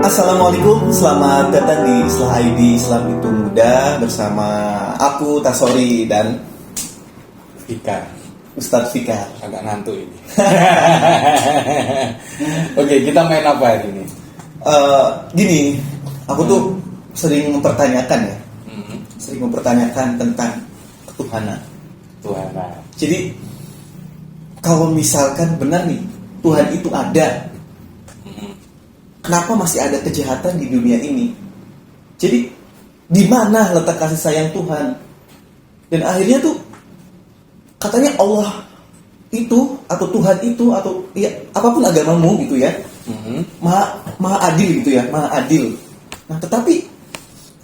Assalamualaikum, selamat datang di Islah ID Islam itu Mudah bersama aku Tasori dan Fikar. Ustadz Fikar. Agak ngantuk ini. Oke, kita main apa hari ini? Gini, aku tuh sering mempertanyakan sering mempertanyakan tentang ketuhanan. Tuhanan. Jadi kalau misalkan benar nih Tuhan itu ada, kenapa masih ada kejahatan di dunia ini? Jadi di mana letak kasih sayang Tuhan? Dan akhirnya tuh katanya Allah itu atau Tuhan itu atau ya apapun agamamu gitu ya, maha adil gitu ya, maha adil. Nah tetapi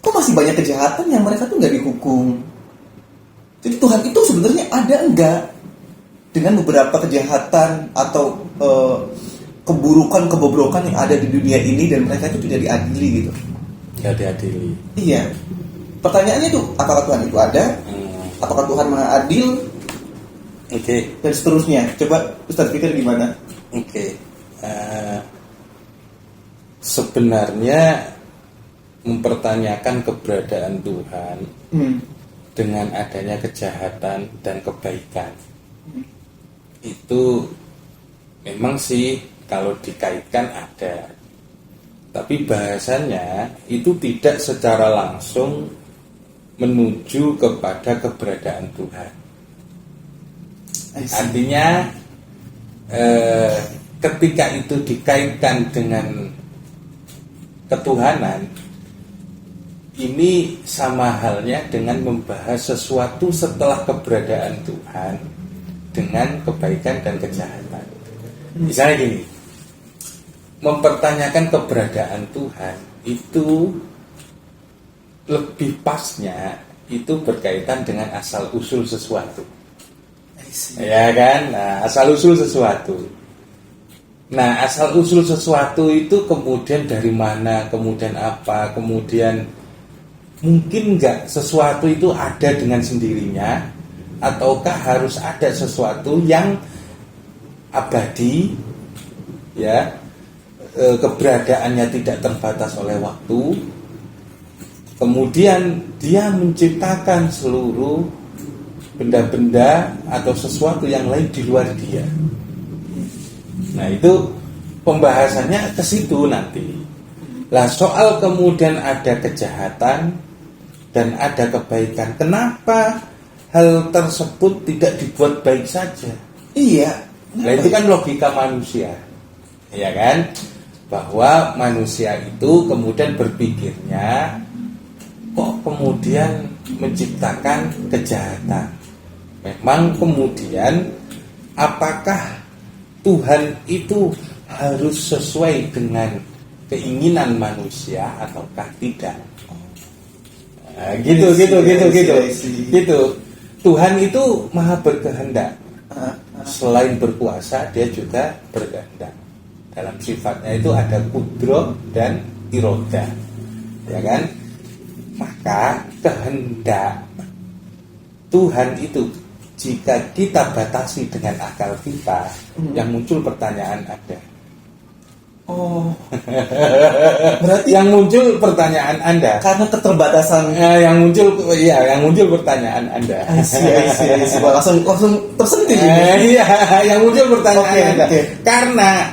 kok masih banyak kejahatan yang mereka tuh nggak dihukum? Jadi Tuhan itu sebenarnya ada enggak dengan beberapa kejahatan atau keburukan, kebobrokan yang ada di dunia ini dan mereka itu tidak diadili gitu. Tidak diadili. Iya. Pertanyaannya tuh, apakah Tuhan itu ada? Apakah Tuhan maha adil? Oke. Dan seterusnya. Coba Ustaz pikir gimana? Oke. Sebenarnya mempertanyakan keberadaan Tuhan dengan adanya kejahatan dan kebaikan itu memang sih kalau dikaitkan ada, tapi bahasanya itu tidak secara langsung menuju kepada keberadaan Tuhan. Artinya ketika itu dikaitkan dengan ketuhanan, ini sama halnya dengan membahas sesuatu setelah keberadaan Tuhan dengan kebaikan dan kejahatan. Misalnya gini, mempertanyakan keberadaan Tuhan itu lebih pasnya itu berkaitan dengan asal usul sesuatu. Ya kan? Nah, asal usul sesuatu. Nah, asal usul sesuatu itu kemudian dari mana, kemudian apa, kemudian mungkin nggak sesuatu itu ada dengan sendirinya, ataukah harus ada sesuatu yang abadi, ya, keberadaannya tidak terbatas oleh waktu, kemudian dia menciptakan seluruh benda-benda atau sesuatu yang lain di luar dia. Nah itu pembahasannya ke situ nanti. Lah soal kemudian ada kejahatan dan ada kebaikan, kenapa hal tersebut tidak dibuat baik saja? Iya. Nah itu kan logika manusia, ya kan? Bahwa manusia itu kemudian berpikirnya, kok kemudian menciptakan kejahatan? Memang kemudian apakah Tuhan itu harus sesuai dengan keinginan manusia ataukah tidak? Nah, gitu. Tuhan itu maha berkehendak. Selain berkuasa, dia juga berkehendak. Dalam sifatnya itu ada kudroh dan irodah, ya kan? Maka kehendak Tuhan itu jika kita batasi dengan akal kita, yang muncul pertanyaan ada. Oh, berarti yang muncul pertanyaan Anda karena keterbatasan. Yang muncul pertanyaan Anda. Langsung tersentil. Iya, yang muncul pertanyaan Anda. Karena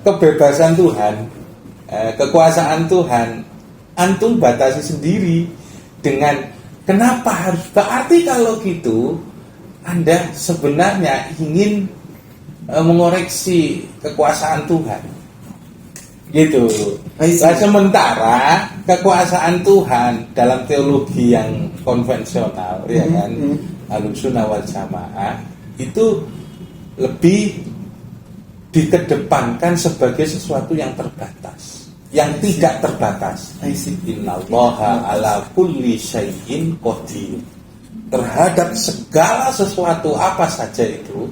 kebebasan Tuhan, kekuasaan Tuhan, antum batasi sendiri dengan kenapa harus. Berarti kalau gitu Anda sebenarnya ingin mengoreksi kekuasaan Tuhan, gitu. Nah, sementara kekuasaan Tuhan dalam teologi yang konvensional, ya kan, Ahlussunnah wal Jamaah itu lebih dikedepankan sebagai sesuatu yang terbatas, yang tidak terbatas. Innallaha ala kulli syai'in qadir. Terhadap segala sesuatu apa saja itu,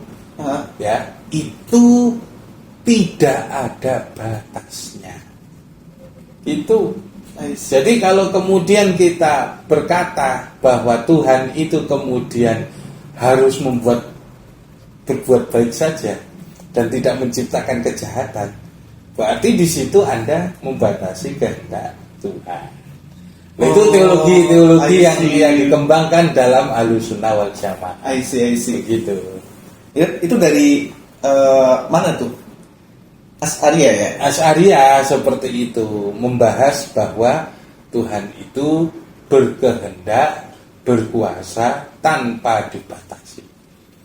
ya, itu tidak ada batasnya. Itu. Jadi kalau kemudian kita berkata bahwa Tuhan itu kemudian harus berbuat baik saja dan tidak menciptakan kejahatan, Berarti di situ Anda membatasi kehendak Tuhan. Nah, itu teologi yang dikembangkan dalam Ahlussunnah wal Jamaah. I see. Begitu. Itu dari mana tuh? Asy'ariyah ya? Asy'ariyah seperti itu, membahas bahwa Tuhan itu berkehendak, berkuasa tanpa dibatasi.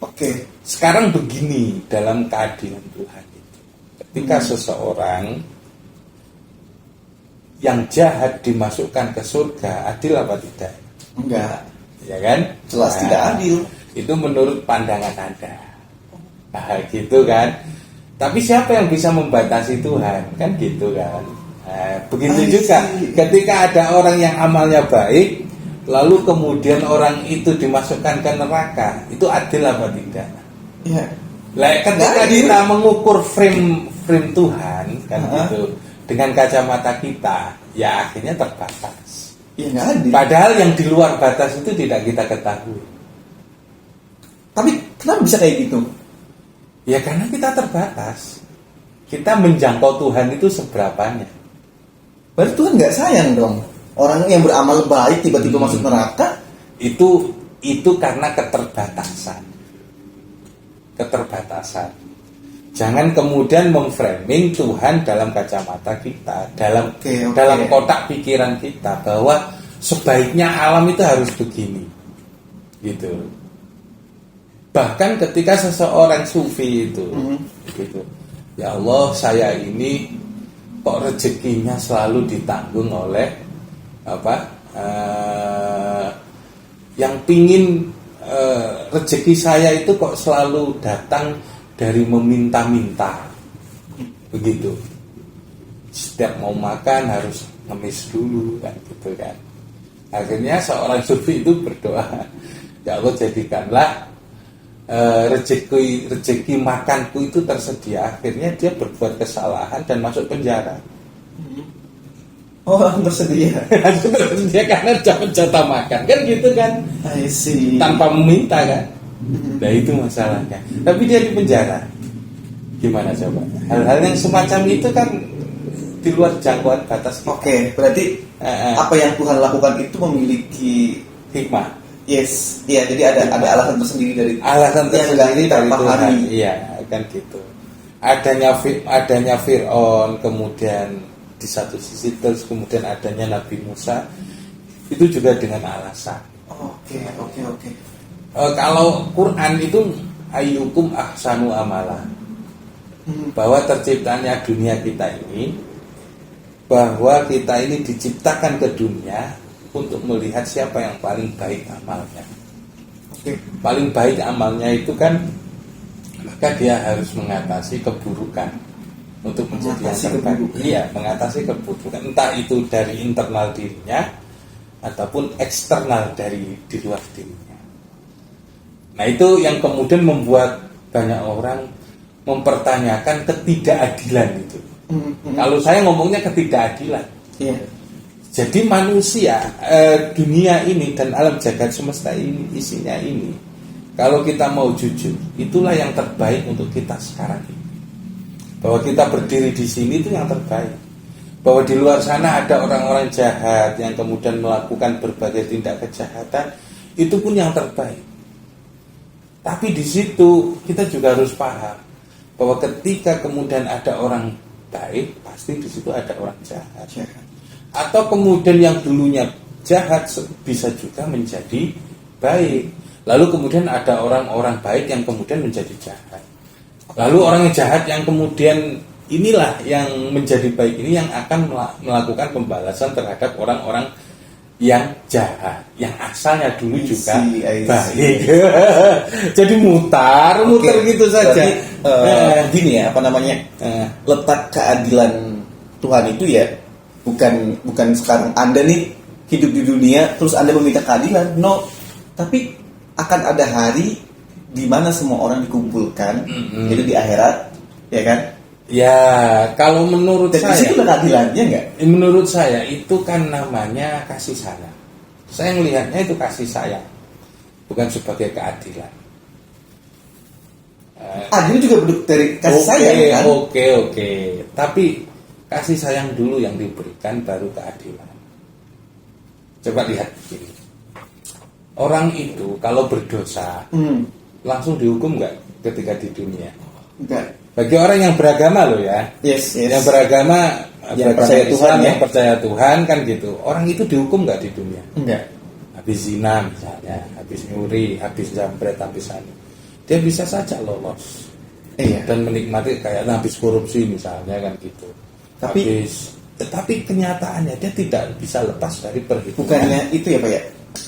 Oke. Sekarang begini dalam keadilan Tuhan itu. Ketika seseorang yang jahat dimasukkan ke surga, adil apa tidak? Enggak. Ya kan? Jelas tidak adil. Itu menurut pandangan Anda. Nah, gitu kan. Tapi siapa yang bisa membatasi Tuhan? Kan gitu kan. Nah, begitu juga ketika ada orang yang amalnya baik, lalu kemudian orang itu dimasukkan ke neraka, itu adil apa tidak? Ya. Lah, ketika kita mengukur frame Tuhan kan gitu dengan kacamata kita, ya akhirnya terbatas. Ya nggak adil. Padahal yang di luar batas itu tidak kita ketahui. Tapi kenapa bisa kayak gitu? Ya karena kita terbatas. Kita menjangkau Tuhan itu seberapanya. Berarti Tuhan nggak sayang dong. Orang yang beramal baik tiba-tiba masuk neraka. Itu karena keterbatasan. Jangan kemudian memframing Tuhan dalam kacamata kita, dalam kotak pikiran kita bahwa sebaiknya alam itu harus begini. Gitu. Bahkan ketika seseorang sufi itu gitu. Ya Allah, saya ini kok rezekinya selalu ditanggung oleh yang pingin rezeki saya itu kok selalu datang dari meminta-minta. Begitu. Setiap mau makan harus ngemis dulu kan gitu kan. Akhirnya seorang sufi itu berdoa, ya Allah jadikanlah rezeki makanku itu tersedia. Akhirnya dia berbuat kesalahan dan masuk penjara. Oh, tersedia. Tersedia karena dapat jatah makan kan gitu kan. I see. Tanpa meminta kan. Nah itu masalahnya. Tapi dia di penjara. Gimana coba? Hal-hal yang semacam itu kan di luar jangkauan batas kita. Oke, berarti apa yang Tuhan lakukan itu memiliki hikmah. Yes, iya. Jadi ada alasan tersendiri dari dari Tuhan. Iya, kan gitu. Adanya Fir'aun, kemudian di satu sisi terus kemudian adanya Nabi Musa itu juga dengan alasan. Oke. Kalau Quran itu ayyukum ahsanu amala, bahwa terciptanya dunia kita ini, bahwa kita ini diciptakan ke dunia untuk melihat siapa yang paling baik amalnya. Oke. Paling baik amalnya itu kan, maka dia harus mengatasi keburukan untuk menjadi yang terbaik. Iya, mengatasi keburukan, entah itu dari internal dirinya ataupun eksternal dari di luar dirinya. Nah itu yang kemudian membuat banyak orang mempertanyakan ketidakadilan itu. Kalau saya ngomongnya ketidakadilan. Iya. Jadi manusia, dunia ini dan alam jagat semesta ini, isinya ini, kalau kita mau jujur, itulah yang terbaik untuk kita sekarang ini. Bahwa kita berdiri di sini itu yang terbaik. Bahwa di luar sana ada orang-orang jahat yang kemudian melakukan berbagai tindak kejahatan, itu pun yang terbaik. Tapi di situ kita juga harus paham bahwa ketika kemudian ada orang baik, pasti di situ ada orang jahat. Atau kemudian yang dulunya jahat bisa juga menjadi baik. Lalu kemudian ada orang-orang baik yang kemudian menjadi jahat. Lalu orang yang jahat yang kemudian inilah yang menjadi baik ini yang akan melakukan pembalasan terhadap orang-orang yang jahat, yang asalnya dulu juga baik. Jadi mutar gitu saja. Berarti, gini ya, letak keadilan Tuhan itu ya bukan sekarang Anda nih hidup di dunia terus Anda meminta keadilan, no. Tapi akan ada hari di mana semua orang dikumpulkan, itu di akhirat, ya kan? Ya, kalau menurut saya itu keadilan, ya enggak? Menurut saya itu kan namanya kasih sayang. Saya melihatnya itu kasih sayang, bukan sebagai keadilan. Adil juga bentuk dari kasih sayang kan? Oke. Tapi kasih sayang dulu yang diberikan, baru keadilan. Coba lihat begini. Orang itu kalau berdosa langsung dihukum nggak ketika di dunia? Enggak. Bagi orang yang beragama loh ya, Yes. yang beragama, Yang percaya Islam, Tuhan, ya. yang percaya Tuhan kan gitu. Orang itu dihukum nggak di dunia? Enggak. Habis zina misalnya, habis nyuri, habis jambret, habis anu, dia bisa saja lolos Iya. dan menikmati kayak habis korupsi misalnya kan gitu. Tetapi kenyataannya dia tidak bisa lepas dari perhitungan. Bukannya itu ya Pak ya?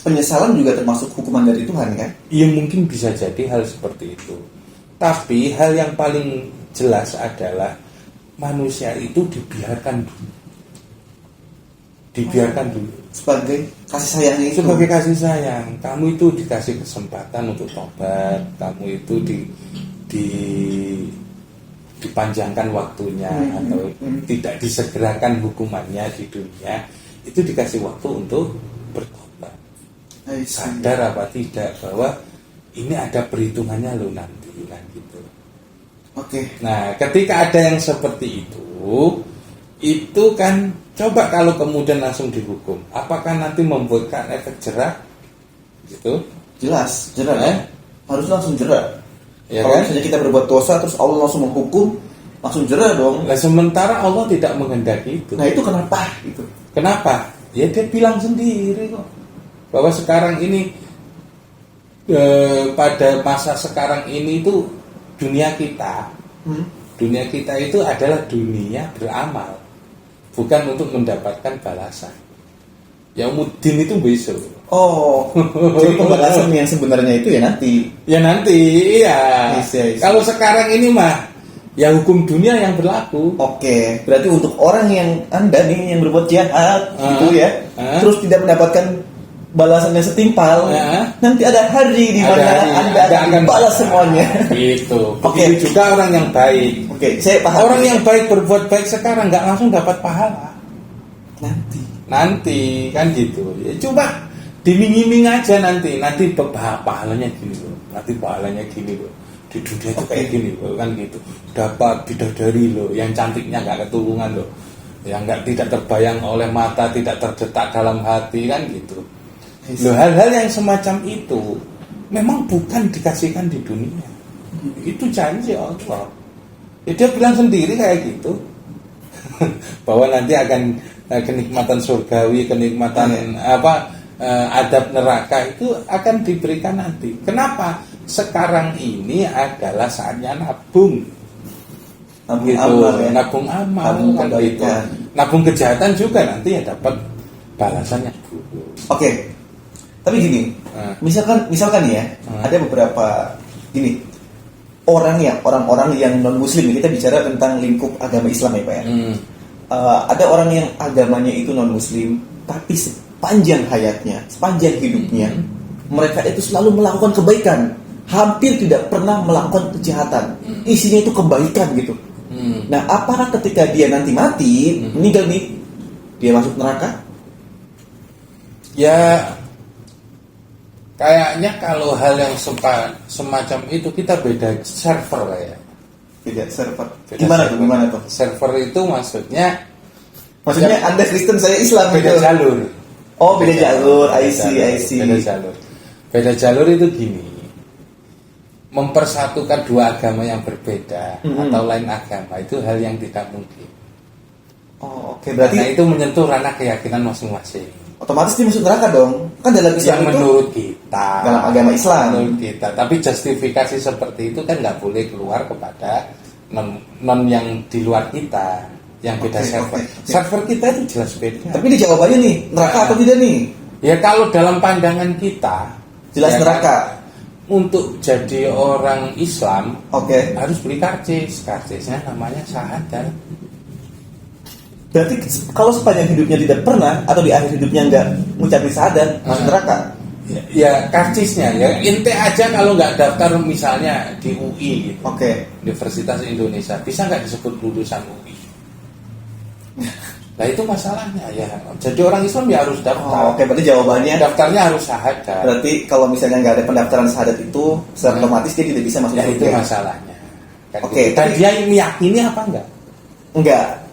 Penyesalan juga termasuk hukuman dari Tuhan kan? Ya mungkin bisa jadi hal seperti itu. Tapi hal yang paling jelas adalah manusia itu dibiarkan dulu. Dibiarkan dulu. Sebagai kasih sayangnya itu. Sebagai kasih sayang, kamu itu dikasih kesempatan untuk tobat, kamu itu dipanjangkan waktunya atau tidak disegerakan hukumannya di dunia, itu dikasih waktu untuk bertobat. Sadar apa tidak bahwa ini ada perhitungannya loh nanti kan gitu. Oke. Nah, ketika ada yang seperti itu kan coba kalau kemudian langsung dihukum, apakah nanti membuatkan efek jerah? Gitu? Jelas, jerah kan? Harus langsung jerah. Ya Kalau kan? misalnya kita berbuat dosa terus Allah langsung menghukum, langsung jerah dong. Nah, sementara Allah tidak menghendaki itu. Nah itu kenapa? Gitu. Kenapa? Ya dia bilang sendiri kok bahwa sekarang ini pada masa sekarang ini itu dunia kita itu adalah dunia beramal, bukan untuk mendapatkan balasan. Yaumuddin itu besok. Oh, jadi pembalasan yang sebenarnya itu ya nanti. Ya nanti, iya. Yes. Kalau sekarang ini mah ya hukum dunia yang berlaku. Oke, berarti untuk orang yang Anda nih yang berbuat jahat gitu ya, terus tidak mendapatkan balasan yang setimpal, nanti ada hari di mana Anda akan balas semuanya. Gitu. Oke. Begitu juga orang yang baik. Oke, saya paham. Orang yang baik berbuat baik sekarang nggak langsung dapat pahala. Nanti kan gitu. Ya coba diming-iming aja nanti pahalanya gini loh. Nanti pahalanya gini loh. Di dunia itu kayak gini loh kan gitu. Dapat bidadari loh yang cantiknya nggak ketulungan loh. Yang tidak terbayang oleh mata, tidak terdetak dalam hati kan gitu. Loh, hal-hal yang semacam itu memang bukan dikasihkan di dunia. Itu janji Allah. Ya, dia bilang sendiri kayak gitu. Bahwa nanti akan kenikmatan surgawi, kenikmatan adab neraka itu akan diberikan nanti. Kenapa? Sekarang ini adalah saatnya nabung. Nabung amal ya. Nabung amal kan gitu. Nabung kejahatan juga nanti ya dapat balasannya dulu. Oke. Tapi gini, misalkan ya, ada beberapa orang-orang yang non muslim, kita bicara tentang lingkup agama Islam ya Pak ya. Ada orang yang agamanya itu non muslim, tapi sepanjang hayatnya, sepanjang hidupnya, mereka itu selalu melakukan kebaikan, hampir tidak pernah melakukan kejahatan. Isinya itu kebaikan gitu. Nah, apakah ketika dia nanti mati, meninggal nih, dia masuk neraka? Ya, kayaknya kalau hal yang semacam itu kita beda server lah ya. Beda server. Gimana tuh? Server itu maksudnya Anda Kristen, saya Islam. Beda gitu. jalur. Oh, beda jalur. I see. Beda jalur itu gini. Mempersatukan dua agama yang berbeda atau lain agama itu hal yang tidak mungkin. Oh, oke. Berarti karena itu menyentuh ranah keyakinan masing-masing. Otomatis dia masuk neraka dong. Kan dalam Islam yang itu menurut kita, dalam agama Islam. Menurut kita. Tapi justifikasi seperti itu kan nggak boleh keluar kepada non yang di luar kita, yang beda server. Server kita itu jelas beda. Tapi di jawabannya nih, neraka atau tidak nih? Ya kalau dalam pandangan kita jelas ya neraka. Untuk jadi orang Islam, harus beli karcis. Karcisnya namanya syahadat. Berarti kalau sepanjang hidupnya tidak pernah atau di akhir hidupnya enggak mengucapkan syahadat, masuk neraka. Ya karcisnya ya. Ente aja kalau nggak daftar misalnya di UI gitu. Universitas Indonesia, bisa nggak disebut lulusan UI? Nah itu masalahnya ya. Jadi orang Islam ya harus daftar. Berarti jawabannya daftarnya harus syahadat. Berarti kalau misalnya nggak ada pendaftaran syahadat itu, secara otomatis dia tidak bisa masuk surga. Itu masalahnya. Dan tapi dia meyakini apa enggak? Enggak.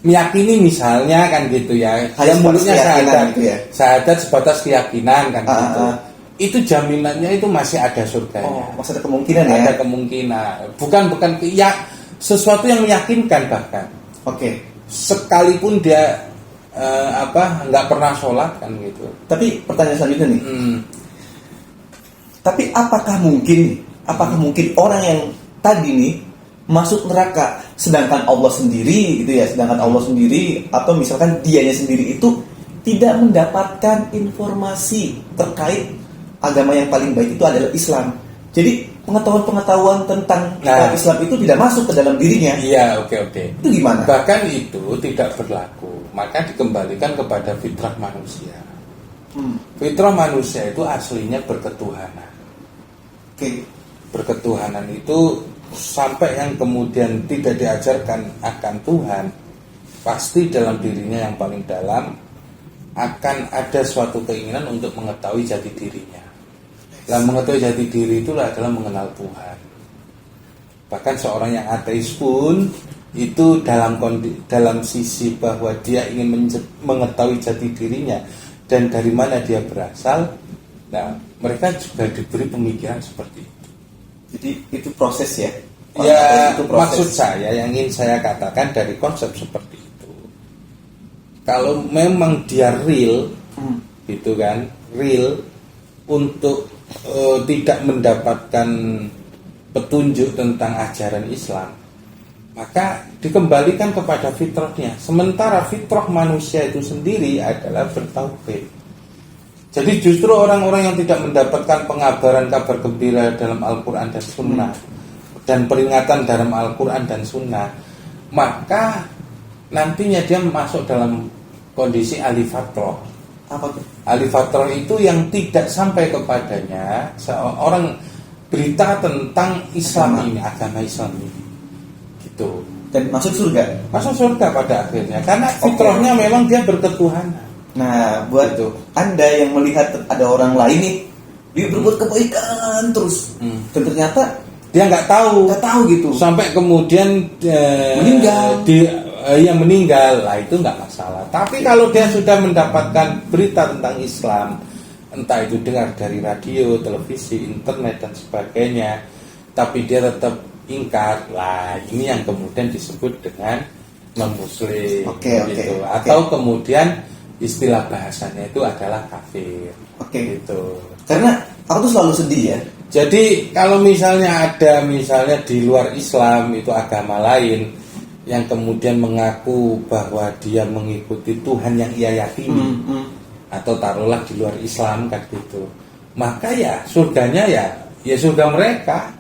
Meyakini misalnya kan gitu ya. Hanya Yang mulutnya sebatas keyakinan syahadat, gitu ya? syahadat sebatas keyakinan kan gitu. Ah. Itu jaminannya itu masih ada surganya. Oh, masih ada kemungkinan ya? Ada kemungkinan. Bukan ya, sesuatu yang meyakinkan bahkan. Oke. Sekalipun dia nggak pernah sholat kan gitu. Tapi pertanyaan selanjutnya nih. Tapi apakah mungkin orang yang tadi nih masuk neraka sedangkan Allah sendiri gitu ya, sedangkan Allah sendiri atau misalkan dianya sendiri itu tidak mendapatkan informasi terkait agama yang paling baik itu adalah Islam. Jadi pengetahuan tentang Islam itu tidak masuk ke dalam dirinya. Iya, oke. Itu gimana? Bahkan itu tidak berlaku. Maka dikembalikan kepada fitrah manusia. Fitrah manusia itu aslinya berketuhanan. Oke. Berketuhanan itu sampai yang kemudian tidak diajarkan akan Tuhan, pasti dalam dirinya yang paling dalam akan ada suatu keinginan untuk mengetahui jati dirinya. Dan mengetahui jati diri itulah adalah mengenal Tuhan. Bahkan seorang yang ateis pun itu dalam sisi bahwa dia ingin mengetahui jati dirinya dan dari mana dia berasal. Nah, mereka juga diberi pemikiran seperti itu. Jadi itu proses ya? Ya, itu proses. Maksud saya yang ingin saya katakan dari konsep seperti itu, kalau memang dia real, gitu kan, real untuk tidak mendapatkan petunjuk tentang ajaran Islam, maka dikembalikan kepada fitrahnya. Sementara fitrah manusia itu sendiri adalah bertauhid. Jadi justru orang-orang yang tidak mendapatkan pengabaran kabar gembira dalam Al-Quran dan Sunnah dan peringatan dalam Al-Quran dan Sunnah, maka nantinya dia masuk dalam kondisi alifatroh. Apa tuh? Alifatroh itu yang tidak sampai kepadanya seorang berita tentang Islam ini, agama Islam ini, gitu. Dan masuk surga? Masuk surga pada akhirnya, karena fitrahnya memang dia berketuhanan. Nah, buat Gitu. Anda yang melihat ada orang lain nih, dia berbuat kebaikan terus, dan ternyata Dia nggak tahu gitu, sampai kemudian meninggal. Yang meninggal, lah itu nggak masalah. Tapi kalau dia sudah mendapatkan berita tentang Islam, entah itu dengar dari radio, televisi, internet dan sebagainya, tapi dia tetap ingkar, lah ini yang kemudian disebut dengan non-muslim. Gitu. Atau kemudian istilah bahasanya itu adalah kafir. Gitu. Karena aku tuh selalu sedih ya. Jadi kalau misalnya ada di luar Islam itu agama lain yang kemudian mengaku bahwa dia mengikuti Tuhan yang ia yakini, atau taruhlah di luar Islam kan gitu, maka ya surganya ya surga mereka.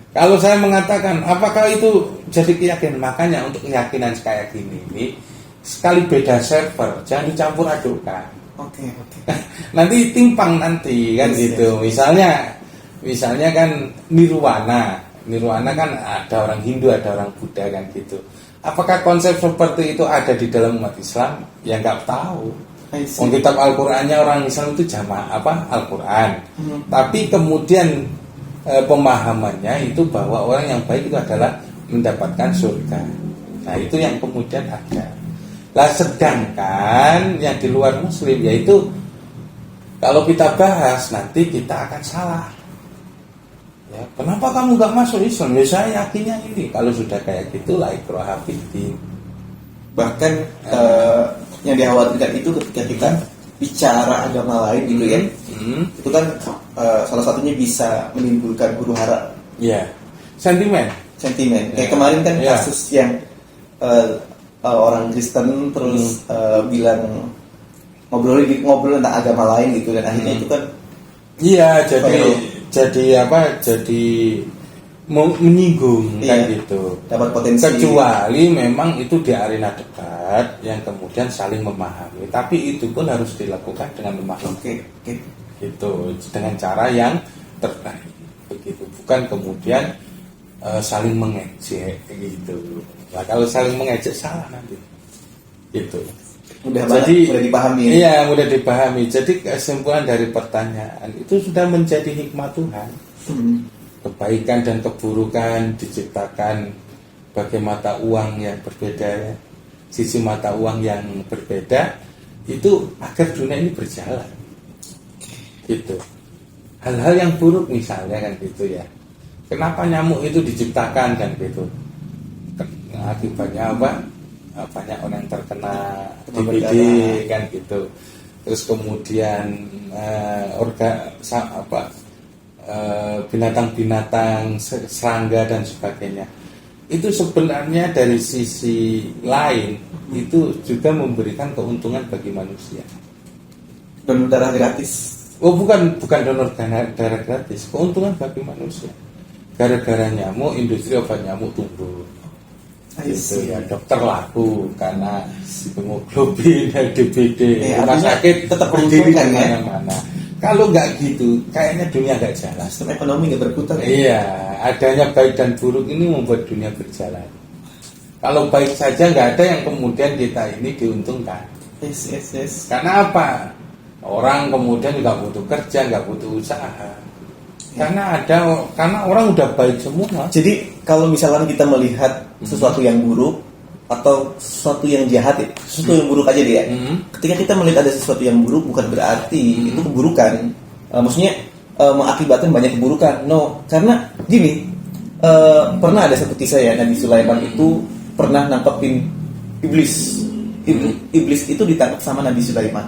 Kalau saya mengatakan apakah itu jadi keyakinan, makanya untuk keyakinan kayak gini ini sekali beda server, jangan dicampur adukkan. Nanti timpang nanti kan gitu. Misalnya kan nirwana kan ada orang Hindu, ada orang Buddha kan gitu. Apakah konsep seperti itu ada di dalam umat Islam? Ya nggak tahu. Kitab Al-Qur'annya orang Islam itu Al-Qur'an. Tapi kemudian pemahamannya itu bahwa orang yang baik itu adalah mendapatkan surga. Nah, itu yang kemudian ada. Lah sedangkan yang di luar Muslim yaitu kalau kita bahas nanti kita akan salah. Ya, kenapa kamu gak masuk Islam? Ya saya yakinnya ini. Kalau sudah kayak gitu lah ikraha fiddin. Bahkan yang dikhawatirkan itu ketika kita bicara agama lain gitu ya, itu kan salah satunya bisa menimbulkan huru hara. Ya, sentimen. Kayak kemarin kan kasus yang orang Kristen terus bilang ngobrol tentang agama lain gitu, dan akhirnya itu kan jadi menyinggung kan gitu. Dapat potensi. Kecuali memang itu di arena debat yang kemudian saling memahami, tapi itu pun harus dilakukan dengan memahami. Gitu, dengan cara yang terbaik. Begitu, bukan kemudian saling mengejek gitu. Nah, kalau saling mengejek salah nanti. Gitu. Mudah dipahami. Iya, mudah dipahami. Jadi kesimpulan dari pertanyaan itu sudah menjadi hikmah Tuhan. Kebaikan dan keburukan diciptakan sebagai mata uang yang berbeda, sisi mata uang yang berbeda, itu agar dunia ini berjalan gitu. Hal-hal yang buruk misalnya kan gitu ya, kenapa nyamuk itu diciptakan kan gitu, akibatnya apa, banyak orang yang terkena DBD kan gitu. Terus kemudian binatang-binatang, serangga dan sebagainya, itu sebenarnya dari sisi lain itu juga memberikan keuntungan bagi manusia. Donor darah gratis. Oh bukan donor darah gratis, keuntungan bagi manusia. Gara-gara nyamuk, industri obat nyamuk tumbuh. Itu ya, dokter laku karena hemoglobin, DBD, rumah sakit tetap berdiri di menguntungkan ya. mana-mana. Kalau nggak gitu, kayaknya dunia nggak jalan. Sistem ekonomi nggak berputar. Iya, adanya baik dan buruk ini membuat dunia berjalan. Kalau baik saja nggak ada yang kemudian kita ini diuntungkan. Yes. Karena apa? Orang kemudian nggak butuh kerja, nggak butuh usaha. Karena orang udah baik semua. Jadi kalau misalkan kita melihat sesuatu yang buruk atau sesuatu yang jahat ya, sesuatu yang buruk aja dia. Ketika kita melihat ada sesuatu yang buruk bukan berarti itu keburukan. Maksudnya mengakibatkan banyak keburukan. No, karena gini, pernah ada satu kisah ya, Nabi Sulaiman itu pernah nangkepin iblis. Iblis itu ditangkap sama Nabi Sulaiman.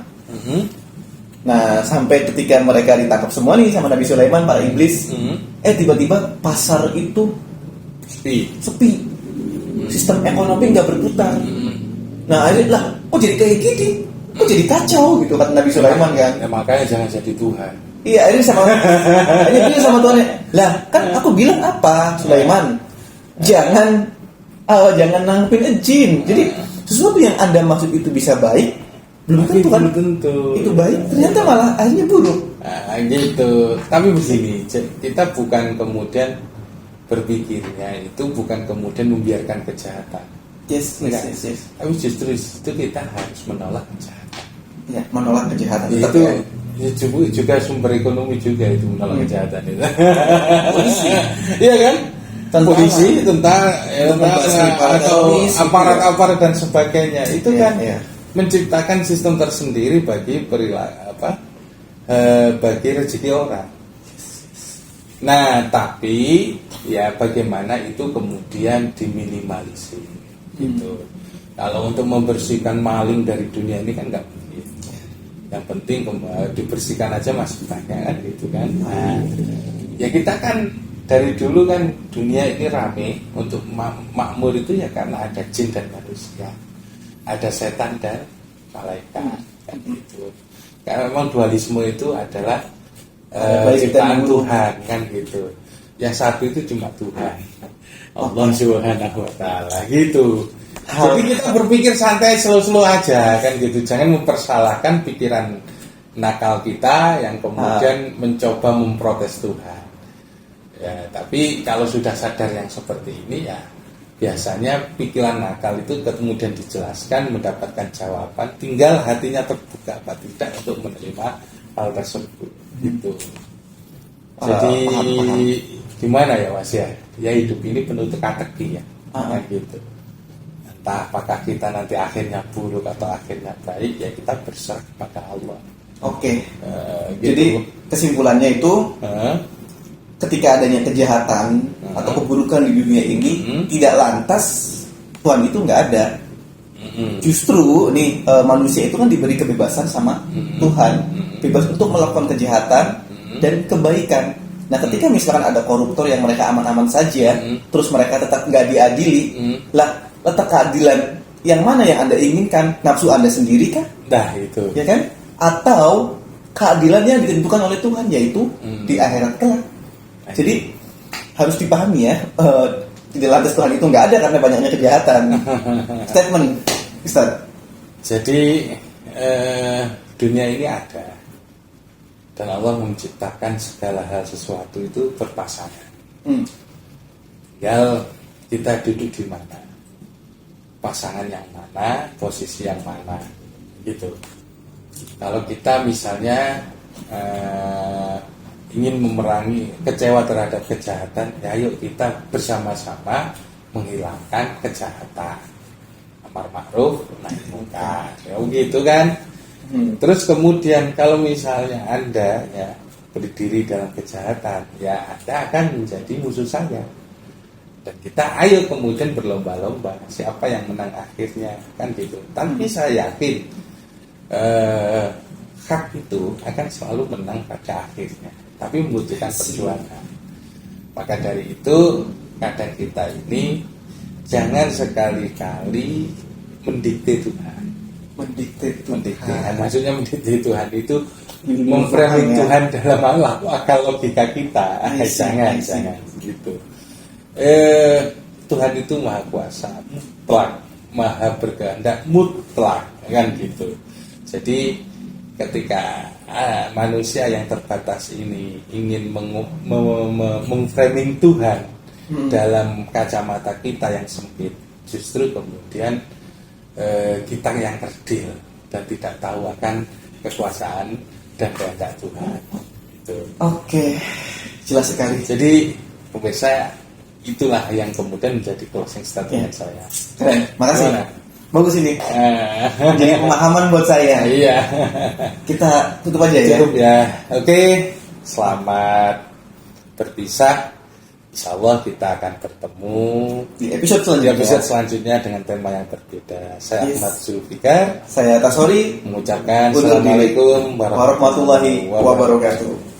Nah, sampai ketika mereka ditangkap semua nih sama Nabi Sulaiman, para iblis, tiba-tiba pasar itu sepi. Sistem ekonomi nggak berputar. Nah, akhirnya lah, kok jadi kayak gini? Kok jadi kacau gitu kata Nabi Sulaiman kan? Ya, makanya jangan jadi Tuhan. Iya, akhirnya bilang sama Tuhan, lah kan aku bilang apa Sulaiman? Jangan nangkepin jin. Jadi sesuatu yang Anda maksud itu bisa baik, belum tentu kan itu baik, ternyata malah akhirnya buruk. Nah, gitu. Tapi begini, kita bukan kemudian berpikirnya itu bukan kemudian membiarkan kejahatan. Yes. Tapi justru itu kita harus menolak kejahatan. Ya, menolak kejahatan. Itu juga sumber ekonomi juga itu menolak kejahatan itu. Polisi, iya kan? Polisi, tentang atau aparat-aparat dan sebagainya itu kan menciptakan sistem tersendiri bagi bagi rezeki orang. Nah, tapi ya bagaimana itu kemudian diminimalisir gitu. Kalau untuk membersihkan maling dari dunia ini kan nggak mungkin. Yang penting dibersihkan aja masih banyak kan gitu kan. Nah, ya kita kan dari dulu kan dunia ini rame untuk makmur itu ya karena ada jin dan manusia, ada setan dan malaikat kan gitu. Karena memang dualisme itu adalah ciptaan Tuhan kan gitu. Yang satu itu cuma Tuhan, Allah Subhanahu wa taala gitu. Jadi kita berpikir santai, slow aja kan gitu. Jangan mempersalahkan pikiran nakal kita yang kemudian mencoba memprotes Tuhan. Ya, tapi kalau sudah sadar yang seperti ini ya biasanya pikiran nakal itu kemudian dijelaskan, mendapatkan jawaban, tinggal hatinya terbuka apa tidak untuk menerima hal tersebut gitu. Jadi gimana ya Mas ya? Ya hidup ini penuh teka-teki ya. Gitu. Entah apakah kita nanti akhirnya buruk atau akhirnya baik, ya kita berserah kepada Allah. Oke. Gitu. Jadi kesimpulannya itu ketika adanya kejahatan atau keburukan di dunia ini tidak lantas Tuhan itu nggak ada. Justru nih manusia itu kan diberi kebebasan sama Tuhan, bebas untuk melakukan kejahatan dan kebaikan. Nah, ketika misalkan ada koruptor yang mereka aman-aman saja, terus mereka tetap nggak diadili, lah letak keadilan yang mana yang Anda inginkan? Nafsu Anda sendiri kah? Nah itu. Ya kan? Atau keadilan yang ditentukan oleh Tuhan, yaitu di akhirat kelak. Jadi harus dipahami ya, tidak lantas Tuhan itu nggak ada karena banyaknya kejahatan. Statement, Ustaz. Jadi dunia ini ada dan Allah menciptakan segala hal sesuatu itu berpasangan. Tinggal kita duduk di mana, pasangan yang mana, posisi yang mana, gitu. Kalau kita misalnya ingin memerangi kecewa terhadap kejahatan, ya ayo kita bersama-sama menghilangkan kejahatan, amar ma'ruf nahi munkar, ya gitu kan. Terus kemudian kalau misalnya Anda ya berdiri dalam kejahatan, ya Anda akan menjadi musuh saya. Dan kita ayo kemudian berlomba-lomba siapa yang menang akhirnya, kan gitu. Tapi saya yakin hak itu akan selalu menang pada akhirnya, tapi membutuhkan perjuangan. Maka dari itu kadang kita ini jangan sekali-kali mendikte Tuhan. Mendikte Nah, maksudnya mendikte Tuhan itu Ini memframing paham, ya. Tuhan dalam akal logika kita. Jangan gitu. Tuhan itu maha kuasa mutlak, maha berkehendak mutlak, kan gitu. Jadi ketika manusia yang terbatas ini ingin memframing Tuhan dalam kacamata kita yang sempit, justru kemudian kita yang kerdil dan tidak tahu akan kekuasaan dan kehendak Tuhan. Gitu. Oke, jelas sekali. Jadi pemirsa, itulah yang kemudian menjadi closing statement saya. Keren, makasih. Gimana? Bagus ini. Jadi pemahaman buat saya. Iya. Kita tutup aja ya. Cukup ya. Oke, selamat berpisah. Insya Allah kita akan bertemu Di episode di selanjutnya. episode selanjutnya dengan tema yang berbeda. Saya Yes. Ahmad Zulfikar Saya Tasori. mengucapkan Undur diri. Assalamualaikum Warahmatullahi wabarakatuh.